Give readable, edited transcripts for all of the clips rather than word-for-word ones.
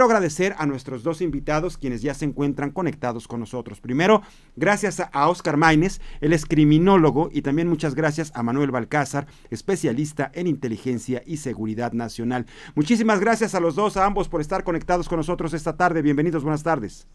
Quiero agradecer a nuestros dos invitados quienes ya se encuentran conectados con nosotros. Primero, gracias a Óscar Maínez, él es criminólogo, y también muchas gracias a Manuel Balcázar, especialista en inteligencia y seguridad nacional. Muchísimas gracias a los dos, a ambos, por estar conectados con nosotros esta tarde. Bienvenidos, buenas tardes.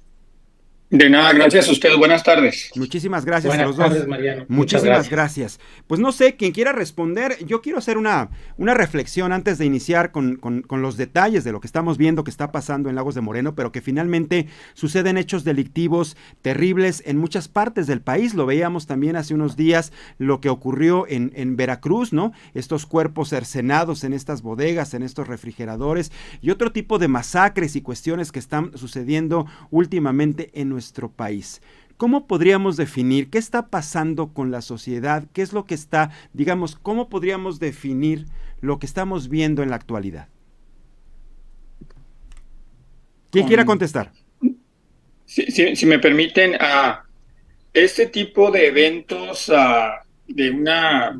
De nada, gracias a usted, buenas tardes. Muchísimas gracias a Buenas los dos. tardes, Mariano. Muchas Muchísimas gracias. Pues no sé, quien quiera responder, yo quiero hacer una reflexión antes de iniciar con los detalles de lo que estamos viendo que está pasando en Lagos de Moreno, pero que finalmente suceden hechos delictivos terribles en muchas partes del país. Lo veíamos también hace unos días, lo que ocurrió en Veracruz, ¿no? Estos cuerpos cercenados en estas bodegas, en estos refrigeradores, y otro tipo de masacres y cuestiones que están sucediendo últimamente en nuestro país. ¿Cómo podríamos definir qué está pasando con la sociedad? ¿Qué es lo que está, digamos, cómo podríamos definir lo que estamos viendo en la actualidad? ¿Quién quiera contestar? Si me permiten, este tipo de eventos de una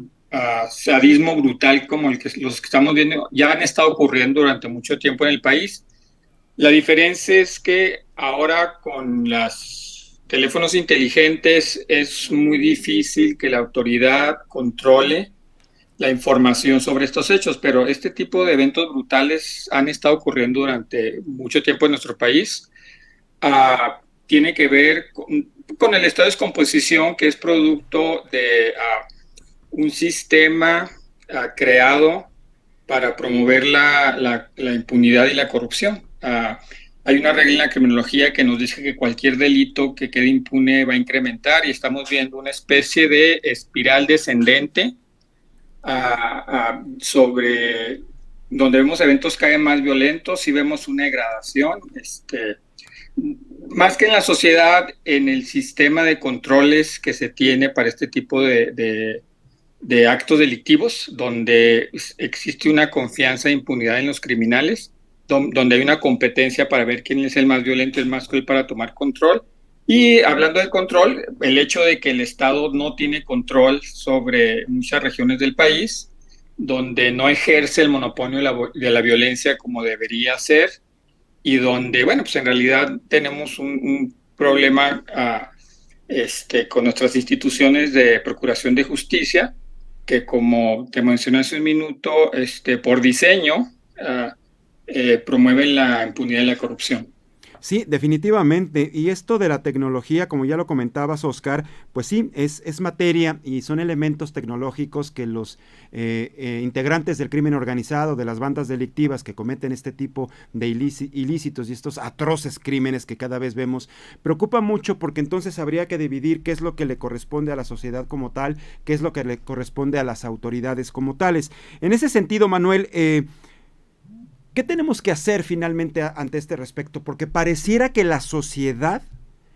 sadismo brutal como los que estamos viendo ya han estado ocurriendo durante mucho tiempo en el país. La diferencia es que ahora con los teléfonos inteligentes es muy difícil que la autoridad controle la información sobre estos hechos, pero este tipo de eventos brutales han estado ocurriendo durante mucho tiempo en nuestro país. Tiene que ver con el estado de descomposición, que es producto de un sistema creado para promover la impunidad y la corrupción. Hay una regla en la criminología que nos dice que cualquier delito que quede impune va a incrementar, y estamos viendo una especie de espiral descendente sobre donde vemos eventos cada vez más violentos y vemos una degradación, más que en la sociedad, en el sistema de controles que se tiene para este tipo de actos delictivos, donde existe una confianza e impunidad en los criminales, donde hay una competencia para ver quién es el más violento, el más cruel, para tomar control. Y hablando de control, el hecho de que el Estado no tiene control sobre muchas regiones del país, donde no ejerce el monopolio de la violencia como debería ser, y donde, bueno, pues en realidad tenemos un problema con nuestras instituciones de procuración de justicia, que, como te mencioné hace un minuto, por diseño promueven la impunidad y la corrupción. Sí, definitivamente. Y esto de la tecnología, como ya lo comentabas, Óscar, pues sí, es materia y son elementos tecnológicos que los integrantes del crimen organizado, de las bandas delictivas que cometen este tipo de ilícitos y estos atroces crímenes que cada vez vemos, preocupa mucho, porque entonces habría que dividir qué es lo que le corresponde a la sociedad como tal, qué es lo que le corresponde a las autoridades como tales. En ese sentido, Manuel, ¿qué tenemos que hacer finalmente ante este respecto? Porque pareciera que la sociedad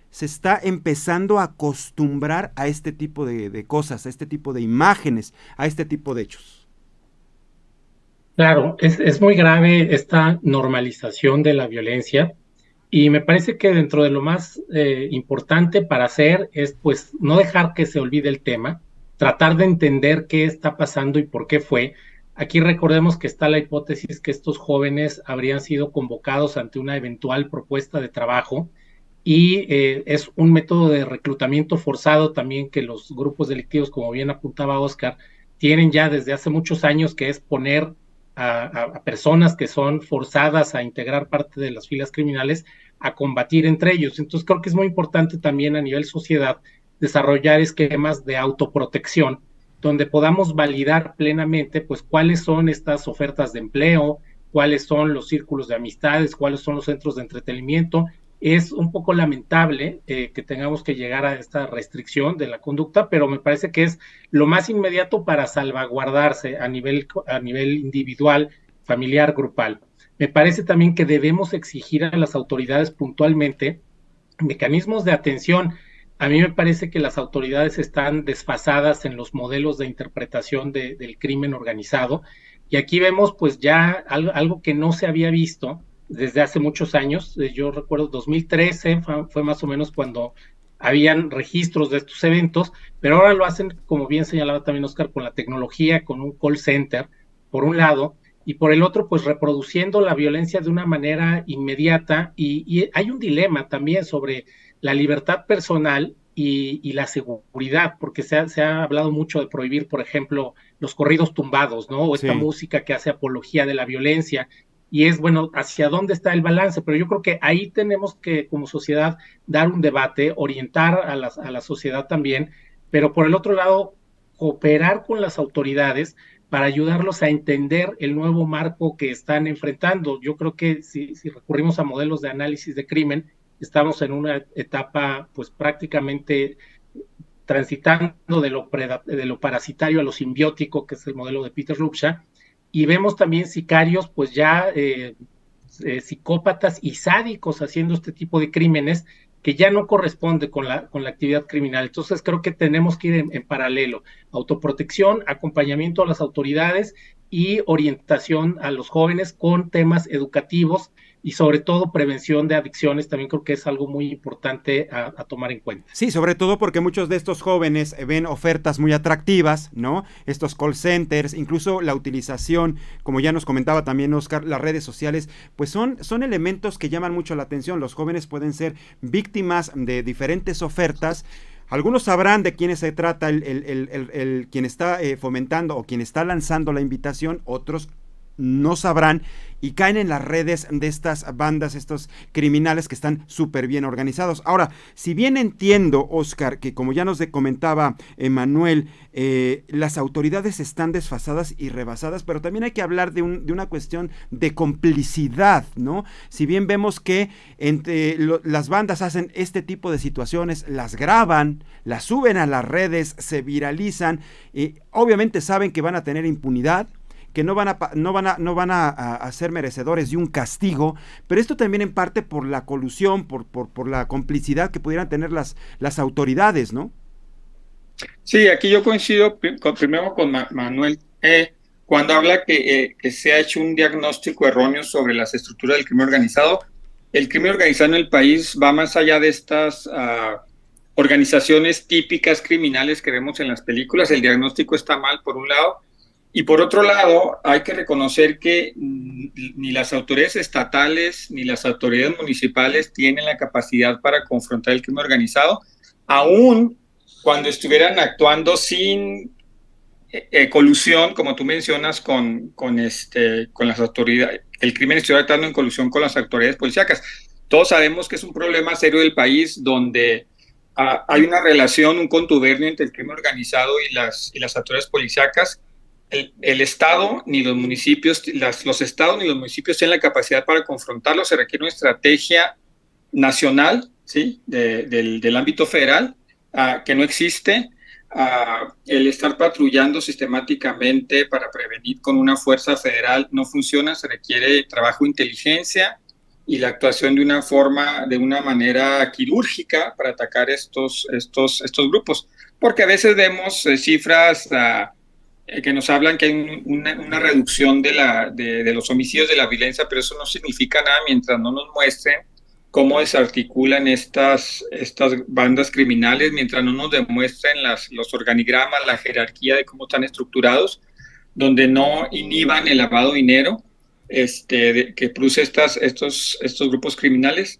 se está empezando a acostumbrar a este tipo de cosas, a este tipo de imágenes, a este tipo de hechos. Claro, es muy grave esta normalización de la violencia, y me parece que dentro de lo más importante para hacer es, pues, no dejar que se olvide el tema, tratar de entender qué está pasando y por qué fue. Aquí recordemos que está la hipótesis que estos jóvenes habrían sido convocados ante una eventual propuesta de trabajo, y es un método de reclutamiento forzado también que los grupos delictivos, como bien apuntaba Óscar, tienen ya desde hace muchos años, que es poner a personas que son forzadas a integrar parte de las filas criminales a combatir entre ellos. Entonces creo que es muy importante también a nivel sociedad desarrollar esquemas de autoprotección, donde podamos validar plenamente, pues, cuáles son estas ofertas de empleo, cuáles son los círculos de amistades, cuáles son los centros de entretenimiento. Es un poco lamentable que tengamos que llegar a esta restricción de la conducta, pero me parece que es lo más inmediato para salvaguardarse a nivel individual, familiar, grupal. Me parece también que debemos exigir a las autoridades puntualmente mecanismos de atención. A mí me parece que las autoridades están desfasadas en los modelos de interpretación del crimen organizado, y aquí vemos pues ya algo que no se había visto desde hace muchos años. Yo recuerdo 2013 fue más o menos cuando habían registros de estos eventos, pero ahora lo hacen, como bien señalaba también Óscar, con la tecnología, con un call center, por un lado, y por el otro, pues reproduciendo la violencia de una manera inmediata, y hay un dilema también sobre la libertad personal y la seguridad, porque se ha hablado mucho de prohibir, por ejemplo, los corridos tumbados, ¿no? O esta Sí. música que hace apología de la violencia, y es, bueno, hacia dónde está el balance, pero yo creo que ahí tenemos que, como sociedad, dar un debate, orientar a la sociedad también, pero por el otro lado, cooperar con las autoridades para ayudarlos a entender el nuevo marco que están enfrentando. Yo creo que si recurrimos a modelos de análisis de crimen, estamos en una etapa pues prácticamente transitando de lo parasitario a lo simbiótico, que es el modelo de Peter Lupsha, y vemos también sicarios pues ya psicópatas y sádicos haciendo este tipo de crímenes que ya no corresponde con la actividad criminal. Entonces creo que tenemos que ir en paralelo, autoprotección, acompañamiento a las autoridades y orientación a los jóvenes con temas educativos y sobre todo prevención de adicciones. También creo que es algo muy importante a tomar en cuenta. Sí, sobre todo porque muchos de estos jóvenes ven ofertas muy atractivas, ¿no? Estos call centers, incluso la utilización, como ya nos comentaba también Oscar, las redes sociales, pues son elementos que llaman mucho la atención. Los jóvenes pueden ser víctimas de diferentes ofertas. Algunos sabrán de quién se trata quien está fomentando o quien está lanzando la invitación, otros no sabrán y caen en las redes de estas bandas, estos criminales que están súper bien organizados. Ahora, si bien entiendo, Oscar, que como ya nos comentaba Manuel, las autoridades están desfasadas y rebasadas, pero también hay que hablar de una cuestión de complicidad, ¿no? Si bien vemos que las bandas hacen este tipo de situaciones, las graban, las suben a las redes, se viralizan, obviamente saben que van a tener impunidad, que no van a ser merecedores de un castigo, pero esto también en parte por la colusión, por la complicidad que pudieran tener las autoridades, ¿no? Sí, aquí yo coincido primero con Manuel, cuando habla que se ha hecho un diagnóstico erróneo sobre las estructuras del crimen organizado. El crimen organizado en el país va más allá de estas organizaciones típicas criminales que vemos en las películas. El diagnóstico está mal, por un lado. Y por otro lado, hay que reconocer que ni las autoridades estatales ni las autoridades municipales tienen la capacidad para confrontar el crimen organizado, aún cuando estuvieran actuando sin colusión, como tú mencionas, con las autoridades. El crimen estuviera actuando en colusión con las autoridades policíacas. Todos sabemos que es un problema serio del país donde hay una relación, un contubernio entre el crimen organizado y las autoridades policíacas. El Estado ni los municipios, los estados ni los municipios tienen la capacidad para confrontarlo. Se requiere una estrategia nacional, ¿sí? del ámbito federal, que no existe. El estar patrullando sistemáticamente para prevenir con una fuerza federal no funciona. Se requiere trabajo de inteligencia y la actuación de una manera quirúrgica para atacar estos grupos, porque a veces vemos cifras que nos hablan que hay una reducción de los homicidios, de la violencia, pero eso no significa nada mientras no nos muestren cómo desarticulan estas bandas criminales, mientras no nos demuestren los organigramas, la jerarquía de cómo están estructurados, donde no inhiban el lavado de dinero que produce estos grupos criminales.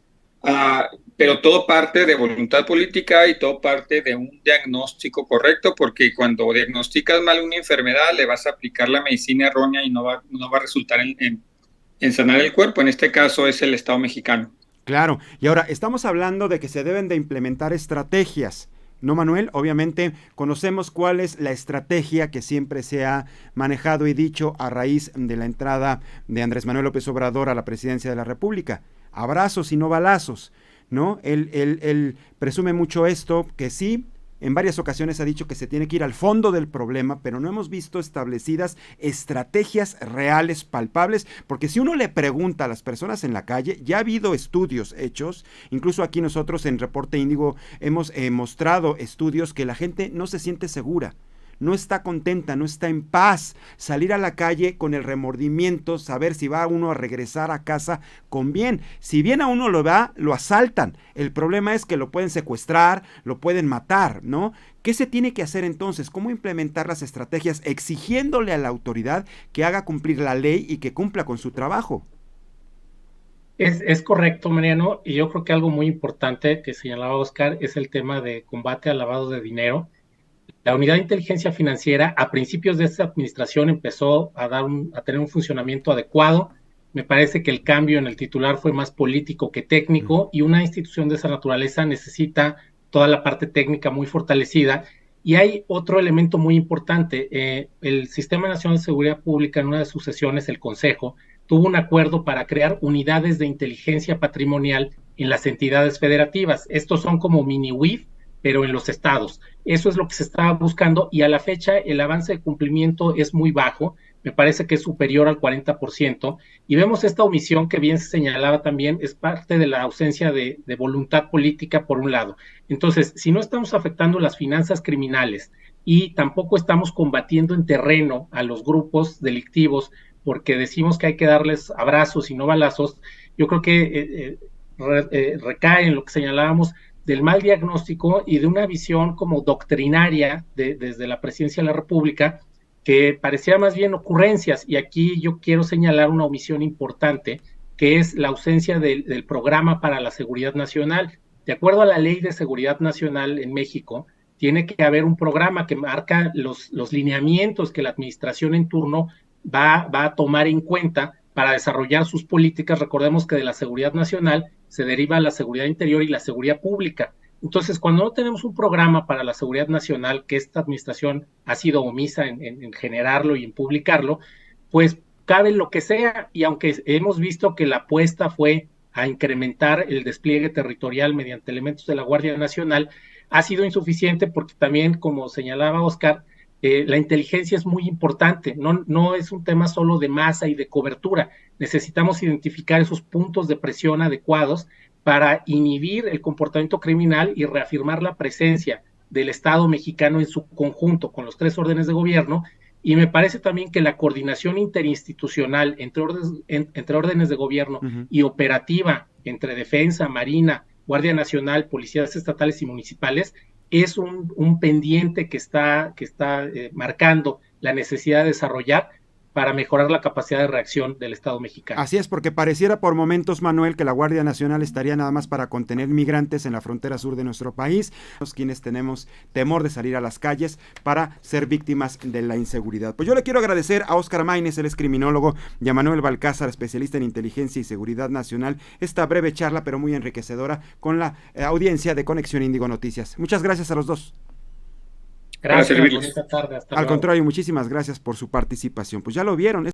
Pero todo parte de voluntad política y todo parte de un diagnóstico correcto, porque cuando diagnosticas mal una enfermedad le vas a aplicar la medicina errónea y no va a resultar en sanar el cuerpo. En este caso es el Estado mexicano. Claro, y ahora estamos hablando de que se deben de implementar estrategias, ¿no, Manuel? Obviamente conocemos cuál es la estrategia que siempre se ha manejado y dicho a raíz de la entrada de Andrés Manuel López Obrador a la presidencia de la República. Abrazos y no balazos, ¿no? Él presume mucho esto, que sí, en varias ocasiones ha dicho que se tiene que ir al fondo del problema, pero no hemos visto establecidas estrategias reales, palpables, porque si uno le pregunta a las personas en la calle, ya ha habido estudios hechos, incluso aquí nosotros en Reporte Índigo hemos mostrado estudios que la gente no se siente segura. no está contenta, no está en paz. Salir a la calle con el remordimiento, saber si va uno a regresar a casa con bien. Si bien a uno lo va, lo asaltan. El problema es que lo pueden secuestrar, lo pueden matar, ¿no? ¿Qué se tiene que hacer entonces? ¿Cómo implementar las estrategias exigiéndole a la autoridad que haga cumplir la ley y que cumpla con su trabajo? Es correcto, Mariano, y yo creo que algo muy importante que señalaba Oscar es el tema de combate al lavado de dinero. La unidad de inteligencia financiera a principios de esta administración empezó a tener un funcionamiento adecuado. Me parece que el cambio en el titular fue más político que técnico, y una institución de esa naturaleza necesita toda la parte técnica muy fortalecida. Y hay otro elemento muy importante. El Sistema Nacional de Seguridad Pública, en una de sus sesiones, el Consejo, tuvo un acuerdo para crear unidades de inteligencia patrimonial en las entidades federativas. Estos son como mini UIF, pero en los estados. Eso es lo que se estaba buscando, y a la fecha el avance de cumplimiento es muy bajo. Me parece que es superior al 40%, y vemos esta omisión que bien se señalaba también, es parte de la ausencia de voluntad política por un lado. Entonces, si no estamos afectando las finanzas criminales y tampoco estamos combatiendo en terreno a los grupos delictivos, porque decimos que hay que darles abrazos y no balazos, yo creo que recae en lo que señalábamos del mal diagnóstico y de una visión como doctrinaria desde la Presidencia de la República, que parecía más bien ocurrencias. Y aquí yo quiero señalar una omisión importante, que es la ausencia del programa para la seguridad nacional. De acuerdo a la Ley de Seguridad Nacional en México, tiene que haber un programa que marca los lineamientos que la administración en turno va a tomar en cuenta para desarrollar sus políticas. Recordemos que de la seguridad nacional se deriva la seguridad interior y la seguridad pública. Entonces, cuando no tenemos un programa para la seguridad nacional, que esta administración ha sido omisa en generarlo y en publicarlo, pues cabe lo que sea. Y aunque hemos visto que la apuesta fue a incrementar el despliegue territorial mediante elementos de la Guardia Nacional, ha sido insuficiente, porque también, como señalaba Oscar, la inteligencia es muy importante. No es un tema solo de masa y de cobertura. Necesitamos identificar esos puntos de presión adecuados para inhibir el comportamiento criminal y reafirmar la presencia del Estado mexicano en su conjunto, con los 3 órdenes de gobierno. Y me parece también que la coordinación interinstitucional entre órdenes de gobierno y operativa entre Defensa, Marina, Guardia Nacional, policías estatales y municipales es un pendiente que está marcando la necesidad de desarrollar para mejorar la capacidad de reacción del Estado mexicano. Así es, porque pareciera por momentos, Manuel, que la Guardia Nacional estaría nada más para contener migrantes en la frontera sur de nuestro país, los quienes tenemos temor de salir a las calles para ser víctimas de la inseguridad. Pues yo le quiero agradecer a Óscar Maínez, él es criminólogo, y a Manuel Balcázar, especialista en inteligencia y seguridad nacional, esta breve charla, pero muy enriquecedora, con la audiencia de Conexión Índigo Noticias. Muchas gracias a los dos. Gracias, bonita tarde, hasta luego. Al contrario, muchísimas gracias por su participación. Pues ya lo vieron.